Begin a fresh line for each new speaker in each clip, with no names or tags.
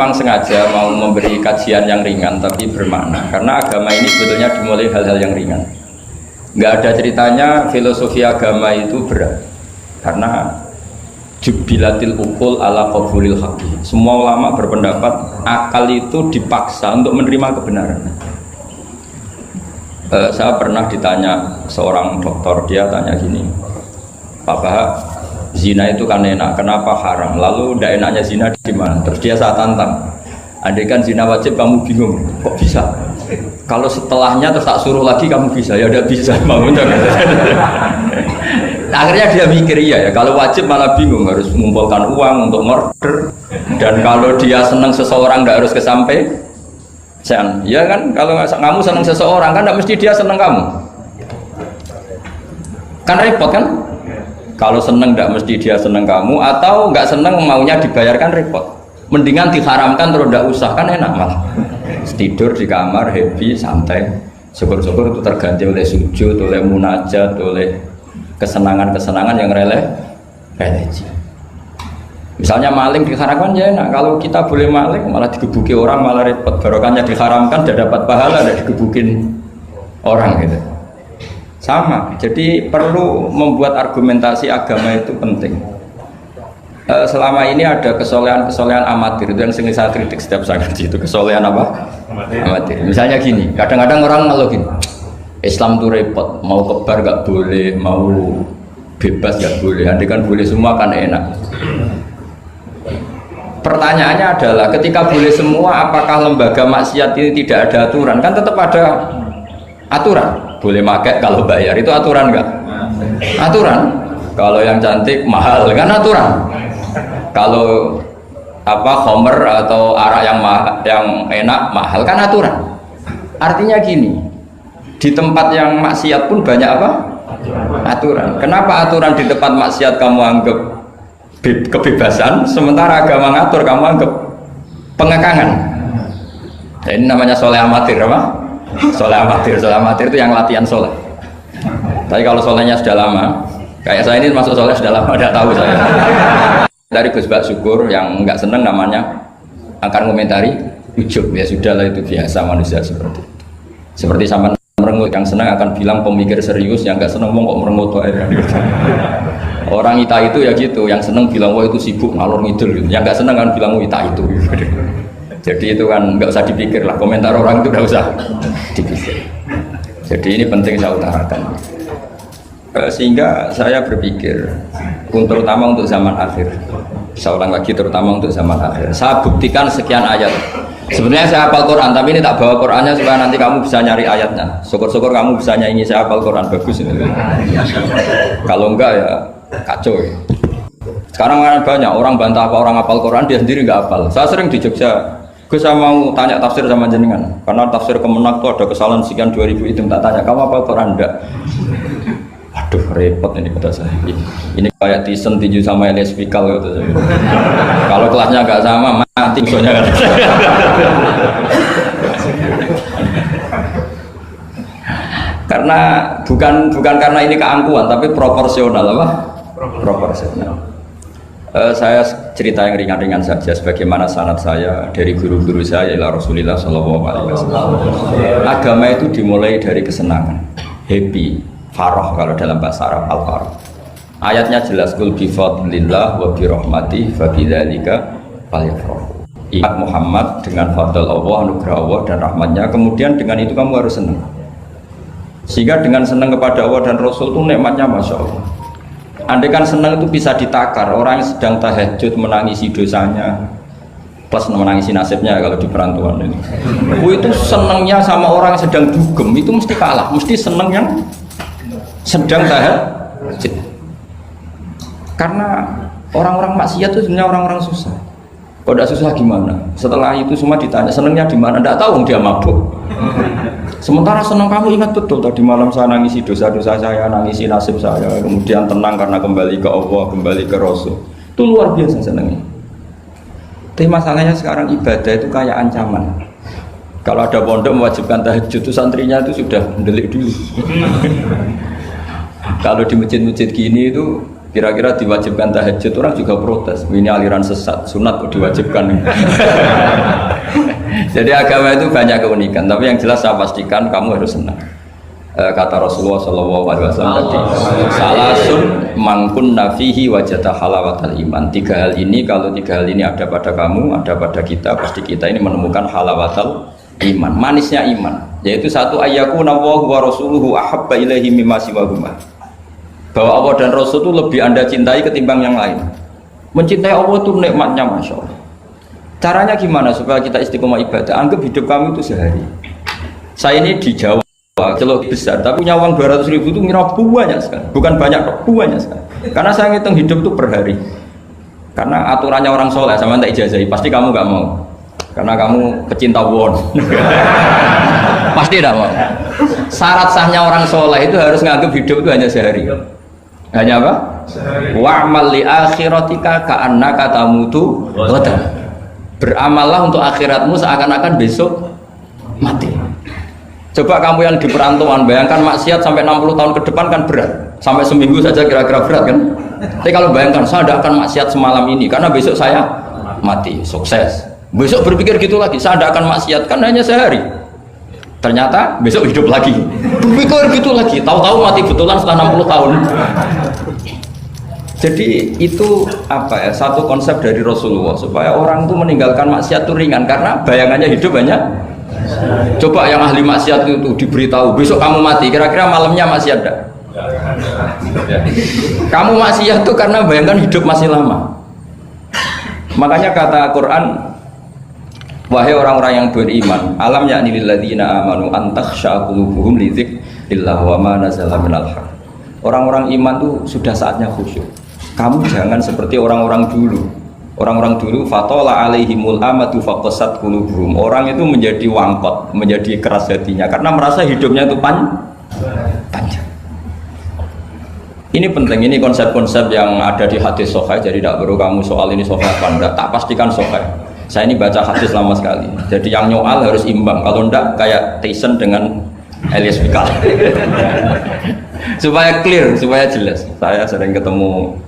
memang sengaja mau memberi kajian yang ringan tapi bermakna. Karena agama ini sebetulnya dimulai hal-hal yang ringan. Nggak ada ceritanya filosofi agama itu berat. Karena jubilatil ukul ala qabulil haqi. Semua ulama berpendapat akal itu dipaksa untuk menerima kebenaran. Saya pernah ditanya seorang dokter, dia tanya gini, Pak, zina itu kan enak, kenapa haram? Lalu tidak enaknya zina di mana? Terus dia saya tantang, andai kan zina wajib kamu bingung, kok bisa? Kalau setelahnya terus tak suruh lagi kamu bisa, ya udah bisa. Akhirnya dia mikir iya ya, kalau wajib malah bingung, harus mengumpulkan uang untuk murder. Dan kalau dia senang seseorang tidak harus kesampai. Ya kan, kalau kamu senang seseorang kan tidak mesti dia senang kamu. Kan repot kan? Kalau senang tidak mesti dia senang kamu, atau nggak senang maunya dibayarkan repot. Mendingan diharamkan terus tidak usah, kan enak malah. Tidur di kamar happy santai. Syukur-syukur itu terganti oleh sujud, oleh munajat, oleh kesenangan-kesenangan yang religi. Misalnya maling diharamkan ya enak, kalau kita boleh maling malah digebuki orang malah repot. Barokahnya diharamkan tidak dapat pahala, tidak digebukin orang gitu. Sama, jadi perlu membuat argumentasi agama itu penting. Selama ini ada kesolehan-kesolehan amatir, itu yang sering saya kritik setiap saya ngaji itu, kesolehan apa? Amatir. Misalnya gini, kadang-kadang orang ngeluh gini, Islam itu repot, mau kebar gak boleh, mau bebas gak boleh, andai kan boleh semua kan enak. Pertanyaannya adalah ketika boleh semua, apakah lembaga maksiat ini tidak ada aturan? Kan tetap ada aturan. Boleh pakai kalau bayar, itu aturan enggak? Aturan. Kalau yang cantik mahal kan aturan. Kalau apa homer atau arak yang enak mahal kan aturan. Artinya gini, di tempat yang maksiat pun banyak apa? Aturan. Kenapa aturan di tempat maksiat kamu anggap kebebasan, sementara agama ngatur kamu anggap pengekangan? Nah, ini namanya soleh amatir apa? Soleh amatir itu yang latihan soleh. Tapi kalau solehnya sudah lama, kayak saya ini masuk soleh sudah lama, tidak tahu saya. Dari Gus Bak Syukur yang nggak seneng namanya akan komentari ujub, ya sudahlah itu biasa manusia seperti itu. Seperti sama merengut, yang senang akan bilang pemikir serius, yang nggak seneng kok merengut orang ita itu ya gitu, yang seneng bilang wah itu sibuk ngalor ngidul gitu. Yang nggak seneng kan bilang wah ita itu. Jadi itu kan nggak usah dipikir lah, komentar orang itu nggak usah dipikir. Jadi ini penting saya utarakan. Sehingga saya berpikir, terutama untuk zaman akhir, saya ulang lagi terutama untuk zaman akhir, saya buktikan sekian ayat. Sebenarnya saya hafal Quran, tapi ini tak bawa Qurannya supaya nanti kamu bisa nyari ayatnya. Syukur-syukur kamu bisa nyanyi saya hafal Quran, bagus ini. Kalau enggak ya kacau ya. Sekarang kan banyak orang bantah apa orang hafal Quran, dia sendiri nggak hafal. Saya sering di Jogja, saya mau tanya tafsir sama jenengan, karena tafsir Kemenak tuh ada kesalahan sekian 2000 itu, tak tanya kamu hafal Quran enggak? Aduh repot ini kata saya. Ini kayak Tyson tinju sama Elias Pikal kata saya. Kalau kelasnya nggak sama mati soalnya kan. Karena bukan karena ini keangkuhan, tapi proporsional apa? Proporsional. Saya cerita yang ringan-ringan saja, sebagaimana sanad saya dari guru-guru saya ila Rasulullah Shallallahu Alaihi Wasallam. Agama itu dimulai dari kesenangan, happy, farah kalau dalam bahasa Arab al-farah. Ayatnya jelas, kul bi fadlillah wa bi rahmatih fa bidzalika falyafrahu. Ingat Muhammad dengan fadl Allah, anugerah Allah dan rahmatnya, kemudian dengan itu kamu harus senang. Sehingga dengan senang kepada Allah dan Rasul itu nikmatnya Masya Allah. Andai kan senang itu bisa ditakar, orang yang sedang tahajud menangisi dosanya plus menangisi nasibnya kalau di perantauan ini. Itu senangnya sama orang yang sedang dugem itu mesti kalah, mesti senang yang sedang tahajud. Karena orang-orang maksiat itu sebenarnya orang-orang susah. Kalau tidak susah gimana? Setelah itu semua ditanya senangnya di mana? Tidak tahu dia mabuk. Sementara senang kamu ingat betul tadi malam saya nangisi dosa-dosa saya, nangisi nasib saya, kemudian tenang karena kembali ke Allah, kembali ke Rasul. Itu luar biasa senangnya. Tapi masalahnya sekarang ibadah itu kayak ancaman. Kalau ada pondok mewajibkan tahajud itu santrinya itu sudah mendelik dulu. Kalau di masjid-masjid gini itu Kira-kira diwajibkan tahajud, orang juga protes. Ini aliran sesat, sunat kok diwajibkan. Jadi agama itu banyak keunikan, tapi yang jelas saya pastikan kamu harus senang. Kata Rasulullah SAW tadi, salasun mangkun nafihi wajata halawatal iman. 3 hal ini, kalau 3 hal ini ada pada kamu, ada pada kita, pasti kita ini menemukan halawatal iman, manisnya iman. Yaitu satu, ayyakuna Allahu wa rasuluhu ahabba ilaihi mimma siwahuma. Bahwa Allah dan Rasul itu lebih Anda cintai ketimbang yang lain. Mencintai Allah itu nikmatnya Masya Allah. Caranya gimana supaya kita istiqomah ibadah? Anggap hidup kami itu sehari. Saya ini di Jawa, celok besar, tapi punya uang 200.000 itu ngira banyak sekali. Bukan banyak, banyak sekali. Karena saya ngitung hidup itu per hari. Karena aturannya orang soleh, sama tak ijazahi, pasti kamu gak mau. Karena kamu pecinta won. Pasti tidak mau. Syarat sahnya orang soleh itu harus nganggap hidup itu hanya sehari. Hanya apa? Wa'mal li akhiratika ka'annaka tamutu ghadan. Beramallah untuk akhiratmu seakan-akan besok mati. Coba kamu yang di perantauan, bayangkan maksiat sampai 60 tahun ke depan kan berat. Sampai seminggu saja kira-kira berat kan? Tapi kalau bayangkan saya tidak akan maksiat semalam ini karena besok saya mati, sukses. Besok berpikir gitu lagi, saya tidak akan maksiat kan hanya sehari. Ternyata besok hidup lagi, berpikir gitu lagi, tahu-tahu mati betulan setelah 60 tahun. Jadi itu apa ya, satu konsep dari Rasulullah supaya orang itu meninggalkan maksiat itu ringan karena bayangannya hidup hanya. Coba yang ahli maksiat itu diberitahu besok kamu mati, kira-kira malamnya maksiat enggak? Kamu maksiat itu karena bayangkan hidup masih lama. Makanya kata Quran, wahai orang-orang yang beriman, alam yakni lil ladzina amanu an takhsha qulubuhum li dzikrillah wa ma nazala minal haq. Orang-orang iman tuh sudah saatnya khusyuk. Kamu jangan seperti orang-orang dulu. Orang-orang dulu fatola alaihimul amatu faqasat qulubuhum. Orang itu menjadi wangkot, menjadi keras hatinya karena merasa hidupnya itu panjang. Ini penting, ini konsep-konsep yang ada di hadis sahih. Jadi tidak perlu kamu soal ini sahih apa enggak, tak pastikan sahih. Saya ini baca hadis lama sekali. Jadi yang nyoal harus imbang. Kalau enggak kayak Tyson dengan Elias Pikal. Supaya clear, supaya jelas. Saya sering ketemu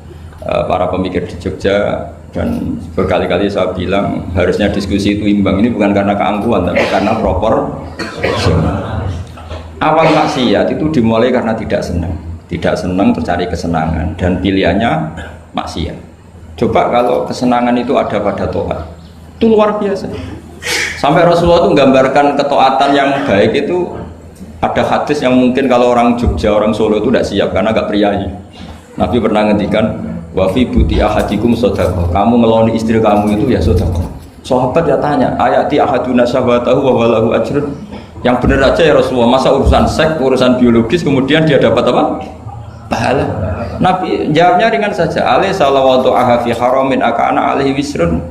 para pemikir di Jogja dan berkali-kali saya bilang harusnya diskusi itu imbang. Ini bukan karena keangkuhan tapi karena proper. Awal maksiat itu dimulai karena tidak senang tercari kesenangan dan pilihannya maksiat. Coba kalau kesenangan itu ada pada taat, itu luar biasa. Sampai Rasulullah itu menggambarkan ketaatan yang baik itu ada hadis yang mungkin kalau orang Jogja, orang Solo itu tidak siap karena agak priayi. Nabi pernah ngendikan, wa fi buti ahadikum shadaqah. Kamu ngeloni istri kamu itu ya sedekah. Sahabat ya tanya, ayati ahaduna syahwatahu wa walahu ajrun. Yang benar aja ya Rasulullah, masa urusan seks, urusan biologis kemudian dia dapat apa? Pahala. Nabi jawabnya ringan saja, alaihi salawatu aha fi haramin akana alaihi wisrun.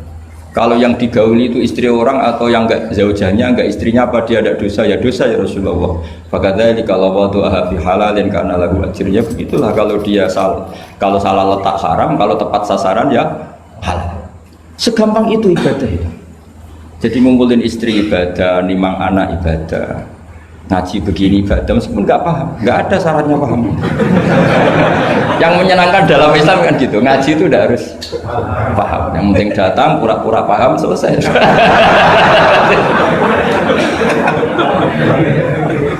Kalau yang digauli itu istri orang atau yang enggak zaujahnya, enggak istrinya, apa dia ada dosa? Ya dosa ya Rasulullah. Fakadzalika lawatu aha fi halalin kana lahu ajrnya. Begitulah kalau dia kalau salah letak haram, kalau tepat sasaran ya halal. Segampang itu ibadah itu. Jadi ngumpulin istri ibadah, nimang anak ibadah, ngaji begini ibadah, meskipun nggak paham, nggak ada syaratnya paham. Yang menyenangkan dalam Islam kan gitu, ngaji itu udah harus paham. Yang penting datang, pura-pura paham, selesai.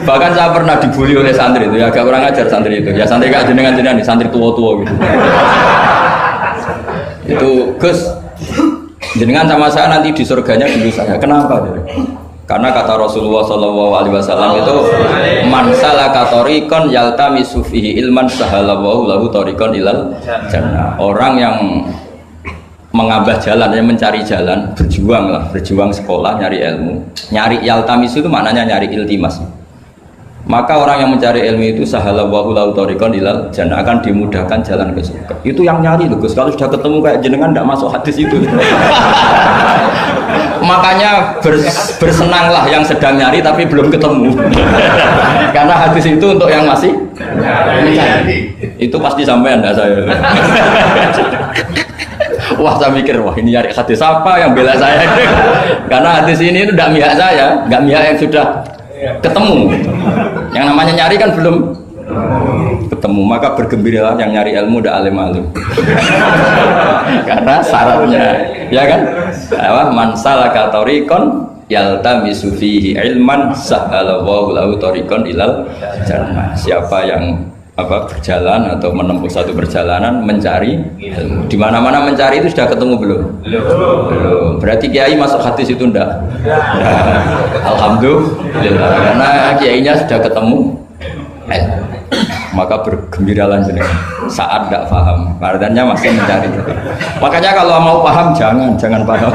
Bahkan saya pernah dibully oleh santri itu, ya agak kurang ajar santri itu. Ya santri gak jenengan-jenengan, santri tua-tua gitu. Itu Gus, jenengan sama saya nanti di surganya dulu saya. Kenapa? Karena kata Rasulullah SAW itu man salaka tariqan yaltamisu fihi ilman sahalallahu lahu tariqan ilal jannah. Orang yang mengambah jalan, yang mencari jalan, berjuang sekolah, nyari ilmu. Nyari yaltamisu itu maknanya nyari iltimas. Maka orang yang mencari ilmu itu sahalallahu lahu tariqan ilal jannah, akan dimudahkan jalan ke surga. Itu yang nyari loh Gus. Kalau sudah ketemu kayak jenengan tidak masuk hadis itu. Makanya bersenanglah yang sedang nyari tapi belum ketemu. Karena hadis itu untuk yang masih mencari. Itu pasti sampai Anda saya. Wah saya mikir, wah ini nyari hadis apa yang bela saya. Karena hadis ini itu tidak mihak saya, nggak mihak yang sudah ketemu. Yang namanya nyari kan belum ketemu, maka bergembiralah yang nyari ilmu udah alim-alim. Karena syaratnya, ya kan? Man salaka tariqan yaltamisu fihi ilman sahhalallahu lahu tariqan ilal jannah. Siapa yang berjalan atau menempuh satu perjalanan mencari ilmu. Di mana-mana mencari itu sudah ketemu belum? Belum. Berarti kiai masuk hadis itu enggak? Alhamdulillah. Karena kiainya sudah ketemu maka bergembiralah jenengan saat tidak paham. Artinya masih mencari. Makanya kalau mau paham jangan paham.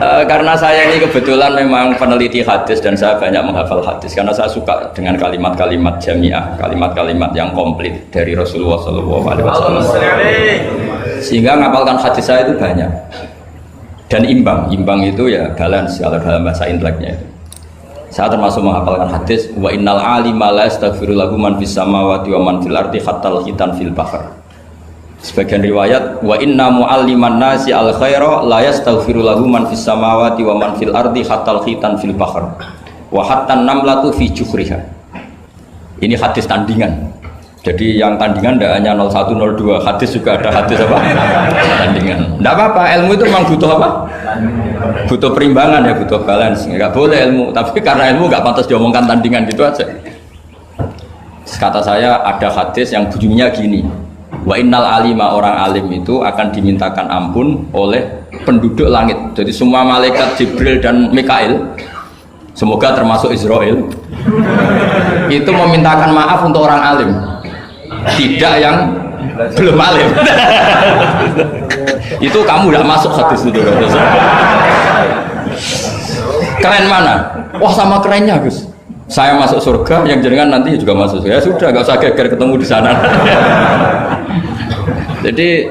Karena saya ini kebetulan memang peneliti hadis dan saya banyak menghafal hadis karena saya suka dengan kalimat-kalimat jamiah, kalimat-kalimat yang komplit dari Rasulullah SAW. Sehingga ngapalkan hadis saya itu banyak dan imbang itu ya balance kalau dalam bahasa inteleknya itu. Saya termasuk menghafalkan hadis wa innal alima la yastaghfiru lahu man fis samawati wa man fil ardi hatta al-khitan fil bahr. Sebagian riwayat wa inna mu'alliman nasi al khaira la yastaghfiru lahu man fis samawati wa man fil ardi hatta al khitan fil bahr wa hatta namlatu fi juhriha. Ini hadis tandingan. Jadi yang tandingan tidak hanya 01 02, hadis juga ada hadis apa? Tandingan. Tidak apa-apa, ilmu itu memang butuh apa? Butuh perimbangan ya, butuh balance. Enggak boleh ilmu, tapi karena ilmu enggak pantas diomongkan tandingan gitu aja. Kata saya ada hadis yang bunyinya gini. Wa innal alima, orang alim itu akan dimintakan ampun oleh penduduk langit. Jadi semua malaikat Jibril dan Mikail, semoga termasuk Israel, itu memintakan maaf untuk orang alim, tidak yang belum alim. Itu kamu udah masuk hadis itu. Keren mana? Wah sama kerennya Gus. Saya masuk surga, yang jenengan nanti juga masuk surga. Ya sudah, nggak usah geger ketemu di sana. Jadi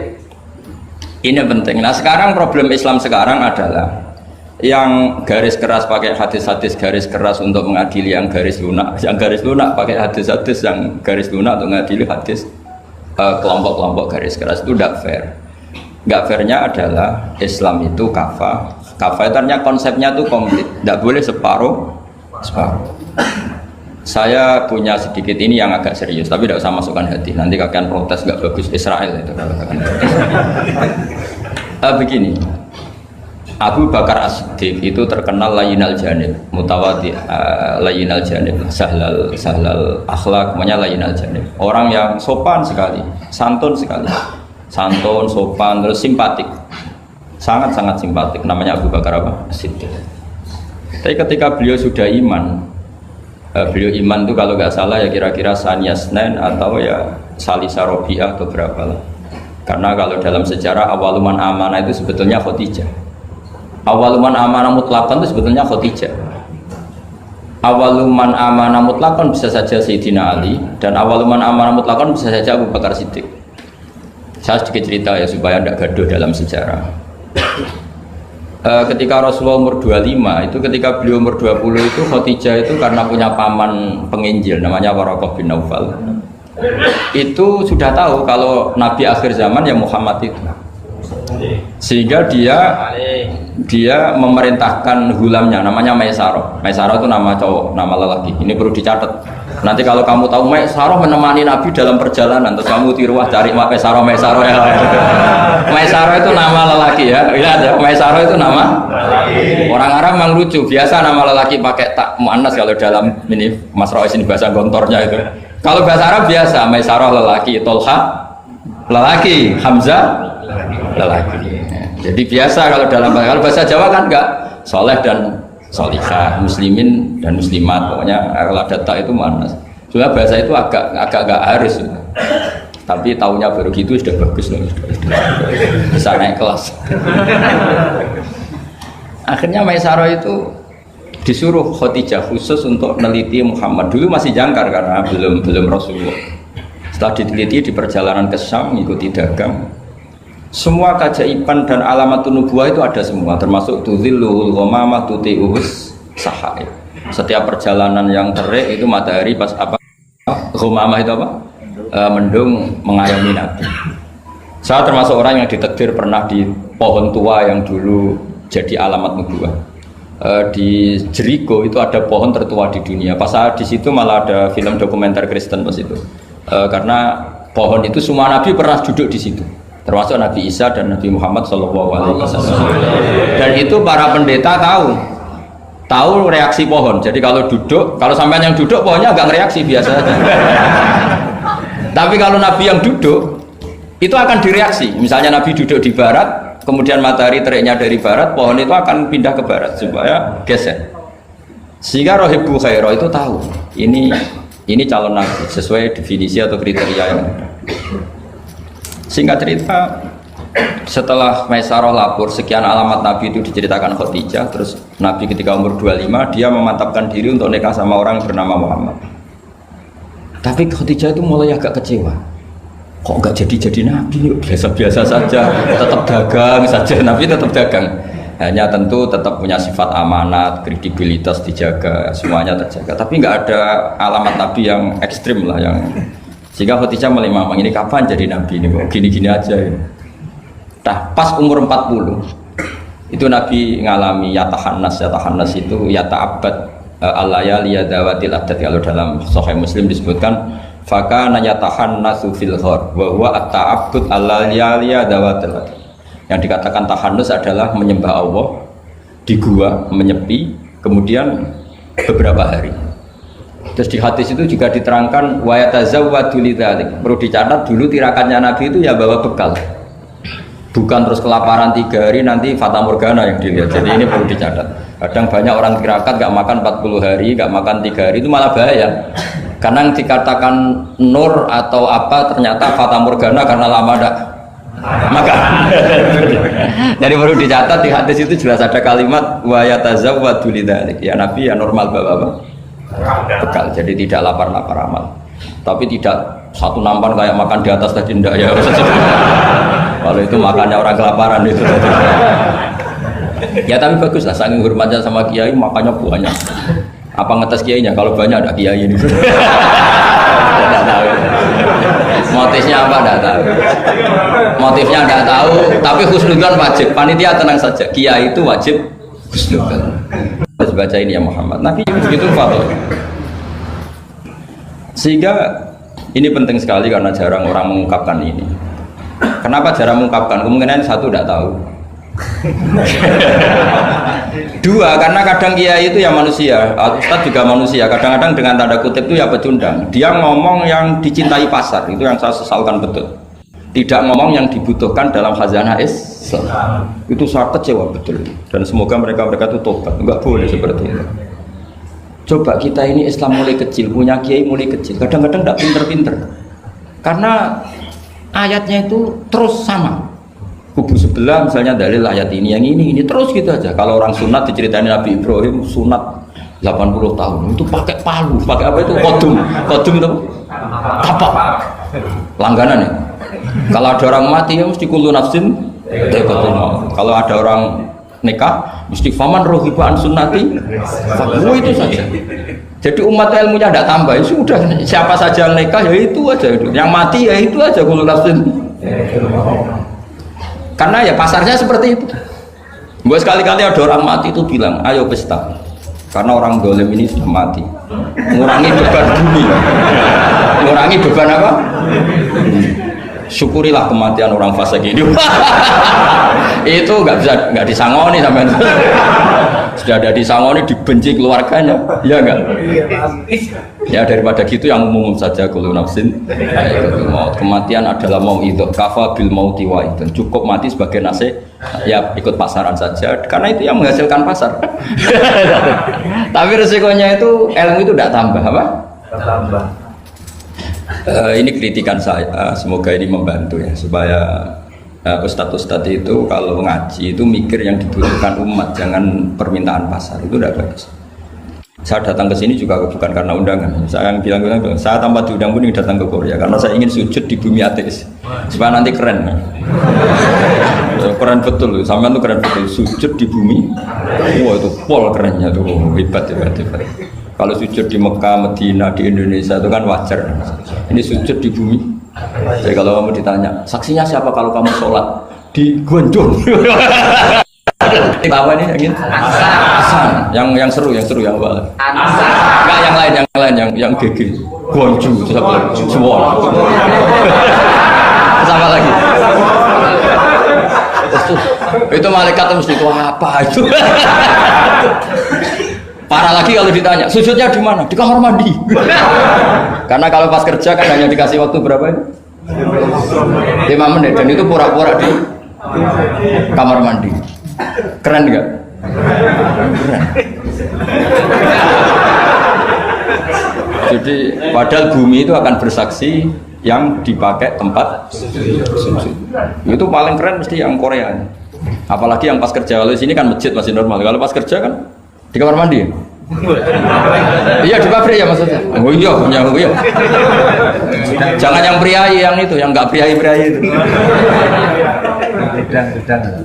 ini penting. Nah sekarang problem Islam sekarang adalah yang garis keras pakai hadis-hadis garis keras untuk mengadili yang garis lunak pakai hadis-hadis yang garis lunak untuk mengadili hadis kelompok-kelompok garis keras. Itu tidak fair. Nggak fairnya adalah Islam itu kafah itu artinya konsepnya itu komplit, tidak boleh separuh. Saya punya sedikit ini yang agak serius, tapi tidak usah masukkan hati. Nanti kalian protes nggak bagus Israel itu. Begini, Abu Bakar As-Siddiq itu terkenal layyinal janib, mutawadi, layyinal janib, sahlal akhlak, namanya layyinal janib. Orang yang sopan sekali, santun sekali, santun, sopan, terus simpatik, sangat-sangat simpatik. Namanya Abu Bakar As-Siddiq. Tapi ketika beliau sudah iman, beliau iman itu kalau nggak salah ya kira-kira Saniyasnen atau ya Salisa Robiah atau berapa lah. Karena kalau dalam sejarah awaluman amanah itu sebetulnya Khadijah. Awaluman amanah mutlakon itu sebetulnya Khadijah. Awaluman amanah mutlakon bisa saja Sayyidina Ali, dan awaluman amanah mutlakon bisa saja Abu Bakar Siddiq. Saya sedikit cerita ya supaya tidak gaduh dalam sejarah. Ketika Rasulullah umur 25 itu, ketika beliau umur 20 itu Khadijah itu karena punya paman penginjil namanya Waraqah bin Naufal, itu sudah tahu kalau Nabi akhir zaman ya Muhammad itu, sehingga dia memerintahkan hulamnya namanya Maisarah. Maisarah itu nama cowok, nama lelaki. Ini perlu dicatat. Nanti kalau kamu tahu Maisarah menemani Nabi dalam perjalanan, terus kamu tiruah cari Maisarah ya. Maisarah itu nama lelaki ya. Lihat ya, Maisarah itu nama. Orang Arab memang lucu, biasa nama lelaki pakai tak muannas kalau dalam ini Mas Rois ini bahasa gontornya itu. Kalau bahasa Arab biasa, Maisarah lelaki, Tolha lelaki, Hamzah lelaki. Jadi biasa kalau dalam bahasa Jawa kan enggak, soleh dan solihah, muslimin dan muslimat, pokoknya kalau ada tak itu muannas. Soalnya bahasa itu agak harus, tapi tahunya baru gitu sudah bagus loh, bisa naik kelas. Akhirnya Maisarah itu disuruh Khadijah khusus untuk meneliti Muhammad. Dulu masih jangkar karena belum Rasulullah. Setelah diteliti di perjalanan ke Syam, mengikuti dagang, semua keajaiban dan alamat nubuwah itu ada semua, termasuk tuzilluhul ghamamah tuti'uhus sahaib. Setiap perjalanan yang terik itu matahari pas apa? Ghamamah itu apa? Mendung mengayomi Nabi. Saya termasuk orang yang ditakdir pernah di pohon tua yang dulu jadi alamat nubuwah. di Jericho itu ada pohon tertua di dunia. Pas saat di situ malah ada film dokumenter Kristen pas itu. Karena pohon itu semua nabi pernah duduk di situ, termasuk Nabi Isa dan Nabi Muhammad SAW. Dan itu para pendeta tahu reaksi pohon. Jadi kalau sampai yang duduk pohonnya agak reaksi biasa saja. Tapi kalau nabi yang duduk itu akan direaksi. Misalnya nabi duduk di barat, kemudian matahari teriknya dari barat, pohon itu akan pindah ke barat supaya geser. Sehingga rohibu khairah itu tahu ini calon nabi sesuai definisi atau kriteria yang ada. Singkat cerita, setelah Maisarah lapor sekian alamat nabi itu diceritakan Khadijah, terus nabi ketika umur 25 dia memantapkan diri untuk nikah sama orang bernama Muhammad. Tapi Khadijah itu mulai agak kecewa. Kok nggak jadi nabi, biasa-biasa saja, tetap dagang saja, nabi tetap dagang. Hanya tentu tetap punya sifat amanat, kredibilitas dijaga, semuanya terjaga. Tapi nggak ada alamat nabi yang ekstrim lah, yang sehingga Khadijah mulai mamang ini kapan jadi nabi ini, kok gini-gini aja. Nah, pas umur 40 itu nabi ngalami yatahannas itu yata'abbad al-layali yadawatil adat. Kalau dalam Sahih Muslim disebutkan fakana yatahannasu fil ghar wa huwa at-ta'abbud al-layaliya dawatil. Yang dikatakan tahannus adalah menyembah Allah di gua, menyepi, kemudian beberapa hari. Terus di hadis itu juga diterangkan wa yatazawwadu lidzalik. Perlu dicatat dulu tirakannya Nabi itu ya bawa bekal. Bukan terus kelaparan 3 hari nanti fata morgana yang dilihat. Jadi ini perlu dicatat. Kadang banyak orang tirakat gak makan 40 hari, gak makan 3 hari, itu malah bahaya. Karena yang dikatakan nur atau apa ternyata fata morgana karena lama ndak makan. Jadi perlu dicatat di hadis itu jelas ada kalimat wa yatazawwadu lidzalik. Ya Nabi ya normal bawa bekal. Jadi tidak lapar-lapar amal. Tapi tidak satu nampan kayak makan di atas tadi ndak ya. Kalau itu makannya orang kelaparan itu. Ya tapi bagus lah, saking hormatnya sama kiai makannya banyak. Apa ngetes kiainya? Kalau banyak ada kiai ini. Tidak tahu. Motifnya apa? Tidak tahu. Motifnya tidak tahu. Tapi husnudzon wajib. Panitia tenang saja. Kiai itu wajib husnudzon. Harus baca ini ya Muhammad. Nabi begitu fatwa. Sehingga ini penting sekali karena jarang orang mengungkapkan ini. Kenapa jarang mengungkapkan? Kemungkinan satu tidak tahu. Dua, karena kadang kiai itu ya manusia, Ustadz juga manusia. Kadang-kadang dengan tanda kutip itu ya pecundang. Dia ngomong yang dicintai pasar, itu yang saya sesalkan betul. Tidak ngomong yang dibutuhkan dalam khazanah Islam. Itu saya kecewa betul. Dan semoga mereka itu tobat. Enggak boleh seperti itu. Coba kita ini Islam mulai kecil, punya kiai mulai kecil. Kadang-kadang tidak pinter-pinter. Karena ayatnya itu terus sama. Kubu sebelah misalnya dalil ayat ini, yang ini terus gitu aja. Kalau orang sunat diceritain Nabi Ibrahim sunat 80 tahun itu pakai palu, pakai apa itu kodum itu tapak langganan ya. Kalau ada orang mati ya mesti kullu nafsin dha'iqatul maut. Kalau ada orang nikah mesti faman rohiba an sunnati itu saja. Jadi umat ilmunya tidak tambah, ya sudah siapa saja yang nikah ya itu aja, yang mati ya itu aja kullu nafsin. Karena ya pasarnya seperti itu. Buat sekali-kali ada orang mati itu bilang, ayo pesta. Karena orang dolim ini sudah mati. Ngurangi beban bumi. Ngurangi beban apa? Syukurilah kematian orang fasik ini. Itu nggak disangoni sampai. Sudah ada disangoni, dibenci keluarganya, ya enggak? Ya daripada gitu yang umum saja kullu nafsin maut. Kematian adalah mau'idzah, kafa bil mauti wa'idzan. Cukup mati sebagai nasihat, ya ikut pasaran saja karena itu yang menghasilkan pasar. Tapi resikonya itu ilmu itu tidak tambah apa? Tambah. Ini kritikan saya, semoga ini membantu ya supaya ustadz-ustadz itu kalau ngaji itu mikir yang dibutuhkan umat, jangan permintaan pasar, itu tidak bagus. Saya datang ke sini juga bukan karena undangan. Saya yang bilang saya tanpa diundang pun datang ke Korea karena saya ingin sujud di bumi ateis supaya nanti keren. Keren betul, sampean tuh keren betul, sujud di bumi. Wah itu pol kerennya tuh, hebat. Kalau sujud di Mekah, Medina, di Indonesia itu kan wajar. Ini sujud di bumi. Jadi kalau kamu ditanya, saksinya siapa kalau kamu sholat di Gonjong? Apa ini yang ini? Hasan. Yang seru yang awal. Enggak yang lain yang gigi. Gonju, siapa? Suwon. Sama lagi. Itu malaikat mesti itu apa itu? Parah lagi kalau ditanya, sujudnya di mana? Di kamar mandi. Karena kalau pas kerja kan hanya dikasih waktu berapa ini? 5 menit dan itu pura-pura di kamar mandi. Keren nggak? Keren. Jadi padahal bumi itu akan bersaksi yang dipakai tempat sujud. Itu paling keren mesti yang Korea. Apalagi yang pas kerja. Kalau di sini kan masjid masih normal. Kalau pas kerja kan di kamar mandi. Iya di pabrik ya maksudnya. Oh iya. Jangan yang priai yang itu, yang nggak priai itu.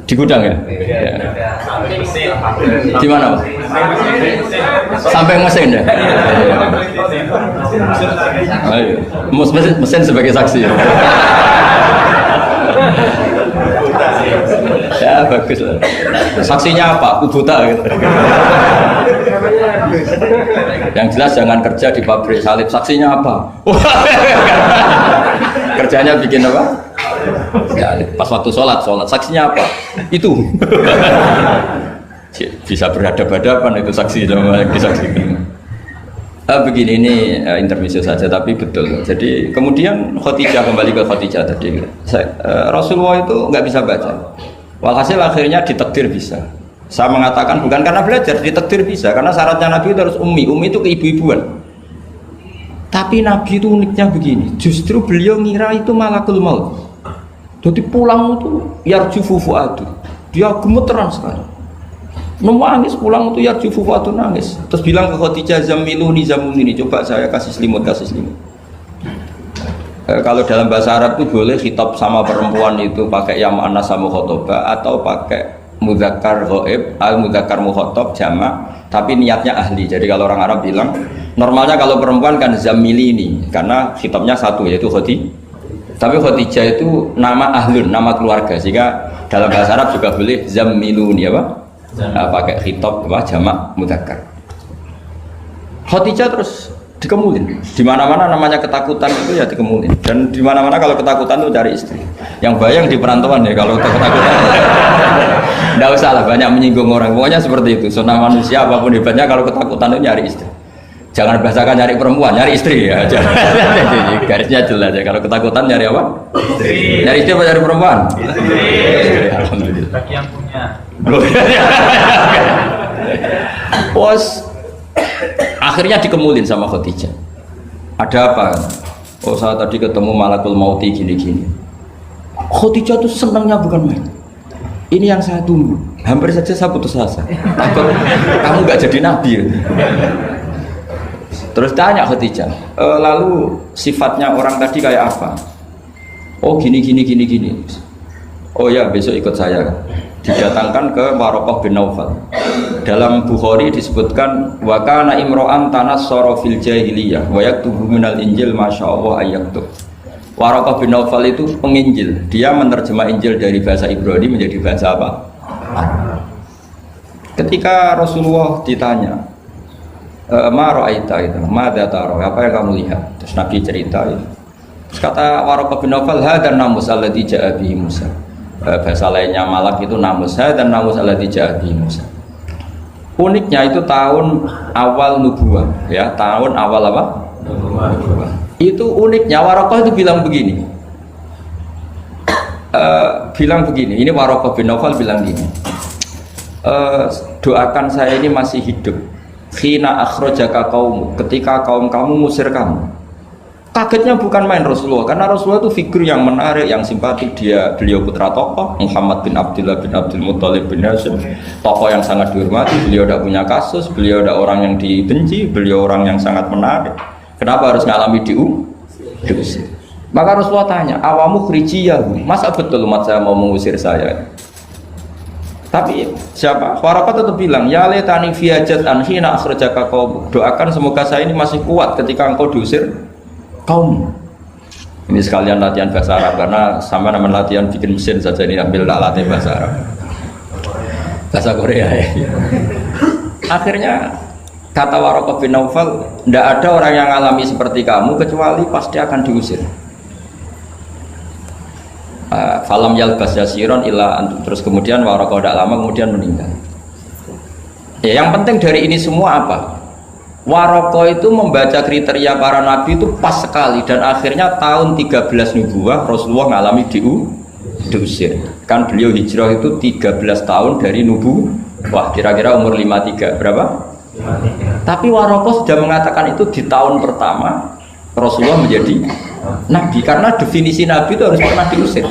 Di gudang ya. Di mana? Sampai mesin ya. Ayo, mesin sebagai saksi. Ya bagus lah. Saksinya apa? Kubuta gitu. Yang jelas jangan kerja di pabrik salib. Saksinya apa? Kerjanya bikin apa? Ya, pas waktu sholat. Saksinya apa? Itu. Bisa berhadapan-hadapan itu saksi sama yang disaksikan. Begini ini intermezzo saja tapi betul. Jadi kemudian Khadijah, kembali ke Khadijah tadi. Rasulullah itu nggak bisa baca. Walhasil akhirnya ditakdir bisa. Saya mengatakan bukan karena belajar, ditakdir bisa. Karena syaratnya Nabi itu harus ummi. Ummi itu keibu-ibuan. Tapi Nabi itu uniknya begini. Justru beliau ngira itu malakul maut. Jadi pulang itu yarjufu fuadu. Dia gemeteran sekali. Nangis pulang itu yarjufu fuadu nangis. Terus bilang ke Khadijah zamiluni zamiluni. Coba saya kasih selimut. Kalau dalam bahasa Arab itu boleh khitab sama perempuan itu pakai yang muannas sama khotoba atau pakai mudzakkar ghaib, mudzakkar mukhatab jamak, tapi niatnya ahli. Jadi kalau orang Arab bilang, normalnya kalau perempuan kan zamilini karena khitabnya satu yaitu Khadijah. Tapi Khadijah itu nama ahlun, nama keluarga. Sehingga dalam bahasa Arab juga boleh zamiluni apa? Pakai khitab apa jamak mudzakkar. Khadijah terus dikemulin. Di mana-mana namanya ketakutan itu ya dikemulin. Dan di mana-mana kalau ketakutan itu cari istri. Yang bayang di perantauan ya kalau ketakutan. Nggak usah lah banyak menyinggung orang. Pokoknya seperti itu. Sunnah manusia apapun hebatnya kalau ketakutan itu nyari istri. Jangan bahasakan nyari perempuan, nyari istri ya. Garisnya jelas ya. Kalau ketakutan nyari apa? Istri. Nyari istri apa nyari perempuan? Istri. Alhamdulillah. Bagi yang punya. Bos. Akhirnya dikemulin sama Khadijah. Ada apa? Oh saya tadi ketemu malakul mauti gini-gini. Khadijah tuh senangnya bukan main. Ini yang saya tunggu. Hampir saja saya putus asa. Takut kamu nggak jadi nabi. Terus tanya Khadijah, lalu sifatnya orang tadi kayak apa? Oh gini. Oh ya besok ikut saya. Didatangkan ke Waraqah bin Naufal. Dalam Bukhari disebutkan wa kana imro'an tanassara fil jahiliyah wa yaktubu minal injil masyaallah ayaktub. Waraqah bin Naufal itu penginjil. Dia menerjemah Injil dari bahasa Ibrani menjadi bahasa apa? Ketika Rasulullah ditanya, ma ra'aita itu, madza tara? Apa yang kamu lihat? Terus Nabi cerita itu. Terus kata Waraqah bin Naufal, hadan namus alladzi ja'a bihi Musa. Bahasa lainnya malak itu namus dan namus alladzi ja'a bihi Musa. Uniknya itu tahun awal nubuwah ya, tahun awal apa? Nubuwah. Itu uniknya Waraqah itu bilang begini. Ini Waraqah bin Naufal bilang gini. Doakan saya ini masih hidup. Khina akhrajaka qaum, ketika kaum kamu ngusir kamu. Kagetnya bukan main Rasulullah, karena Rasulullah itu figur yang menarik, yang simpatik. Beliau putra tokoh, Muhammad bin Abdullah bin Abdul Muttalib bin Hashim, tokoh yang sangat dihormati. Beliau tidak punya kasus, beliau tidak orang yang dibenci, beliau orang yang sangat menarik. Kenapa harus ngalami diusir? Maka Rasulullah tanya, awamu khrijiyahu, masa betul umat saya mau mengusir saya? Tapi siapa? Waraqah tetap bilang, ya letani fiyajat anhina akhrajaka qaum. Doakan semoga saya ini masih kuat ketika engkau diusir kaum. Ini sekalian latihan bahasa Arab karena sama nama latihan bikin mesin saja ini ambil latih bahasa Arab. bahasa Korea ya. Akhirnya kata Waraqah bin Naufal, tidak ada orang yang alami seperti kamu kecuali pasti akan diusir. Falam yalbas yasiron illa antum. Terus kemudian Waraqah tidak lama kemudian meninggal. Ya, yang penting dari ini semua apa? Waraqah itu membaca kriteria para nabi itu pas sekali, dan akhirnya tahun 13 nubuwah Rasulullah ngalami diusir. Kan beliau hijrah itu 13 tahun dari nubuwah, kira-kira umur 53 berapa? 53. Tapi Waraqah sudah mengatakan itu di tahun pertama Rasulullah menjadi nabi, karena definisi nabi itu harus pernah diusir.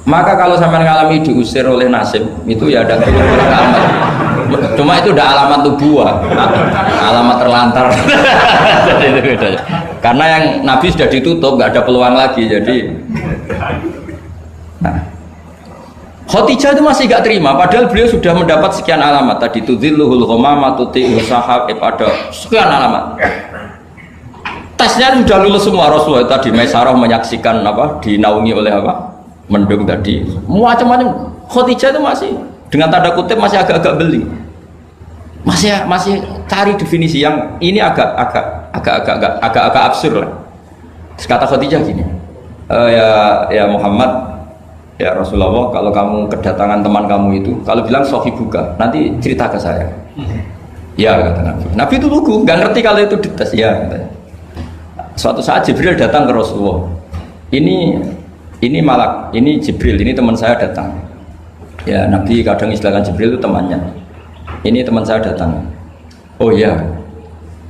Maka kalau sampai ngalami diusir oleh nasib itu ya ada alamat. Cuma itu udah alamat nubuwah, alamat terlantar. Jadi itu bedanya. Karena yang nabi sudah ditutup, nggak ada peluang lagi. Jadi, nah, Khadijah itu masih nggak terima. Padahal beliau sudah mendapat sekian alamat. Tadi tudzilluhul ghamamah tuti'u sahab, ada sekian alamat. Tesnya sudah lulus semua. Rasulullah tadi Maisarah menyaksikan apa? Dinaungi oleh apa? Mendung tadi. Macam-macam. Khadijah itu masih dengan tanda kutip masih agak-agak beli. Masih cari definisi yang ini agak absurd lah. Terus kata Khadijah gini, ya Muhammad, ya Rasulullah, kalau kamu kedatangan teman kamu itu, kalau bilang sohibuka, nanti cerita ke saya. Ya kata Nabi. Nabi itu lugu, nggak ngerti kalau itu dites. Ya katanya. Suatu saat Jibril datang ke Rasulullah. Ini malak, ini Jibril, ini teman saya datang. Ya Nabi kadang istilahkan Jibril itu temannya. Ini teman saya datang. Oh iya.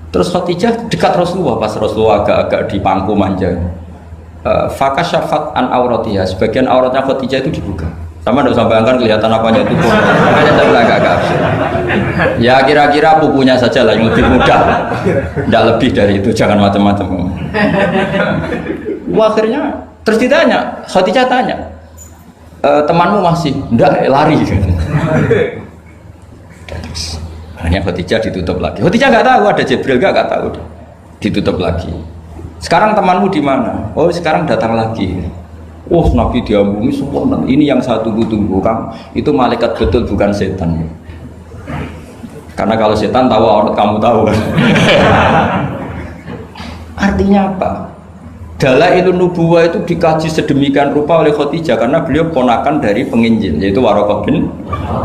Terus Khadijah dekat Rasulullah, pas Rasulullah agak-agak dipangku manja. Fakasyafat an auratiha, sebagian auratnya Khadijah itu dibuka. Sama tidak usah bayangkan kelihatan apanya itu. Makanya saya bilang agak absurd. Ya kira-kira pupunya saja lah yang lebih mudah. Tidak lebih dari itu, jangan macam-macam. Akhirnya terus ditanya, Khadijah tanya, temanmu masih? Tidak, lari. Akhirnya Khadijah ditutup lagi. Khadijah nggak tahu ada Jibril, nggak tahu, ditutup lagi. Sekarang temanmu di mana? Oh sekarang datang lagi. Oh Nabi diambungi sempurna. Ini yang saya tunggu-tunggu, Kang. Itu malaikat betul, bukan setan. Karena kalau setan tahu aurat kamu tahu. Artinya apa? Dalailun nubuwah itu dikaji sedemikian rupa oleh Khadijah karena beliau ponakan dari penginjil, yaitu Waraqah bin.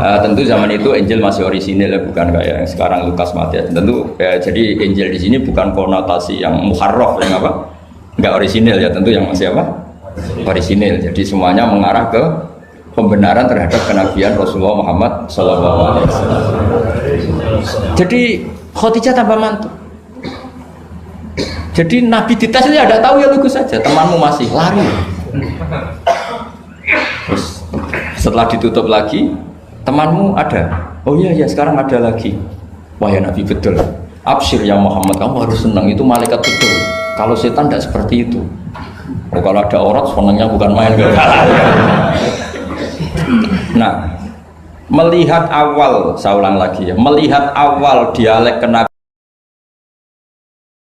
Tentu zaman itu Injil masih orisinil, bukan kayak sekarang Lukas Matius. Tentu jadi Injil di sini bukan konotasi yang muharraf, yang apa? Enggak orisinil ya, tentu yang masih apa? Orisinil. Jadi semuanya mengarah ke pembenaran terhadap kenabian Rasulullah Muhammad SAW. Jadi Khadijah tambah mantap. Jadi Nabi dites itu ada tahu ya lugu saja, temanmu masih lari. Terus setelah ditutup lagi, temanmu ada. Oh iya ya sekarang ada lagi. Wah ya Nabi betul. Absyir ya Muhammad, kamu harus senang, itu malaikat betul. Kalau setan tidak seperti itu. Oh kalau ada aurat senangnya bukan main. Nah, melihat awal, saya ulang lagi ya, melihat awal dialek kenabian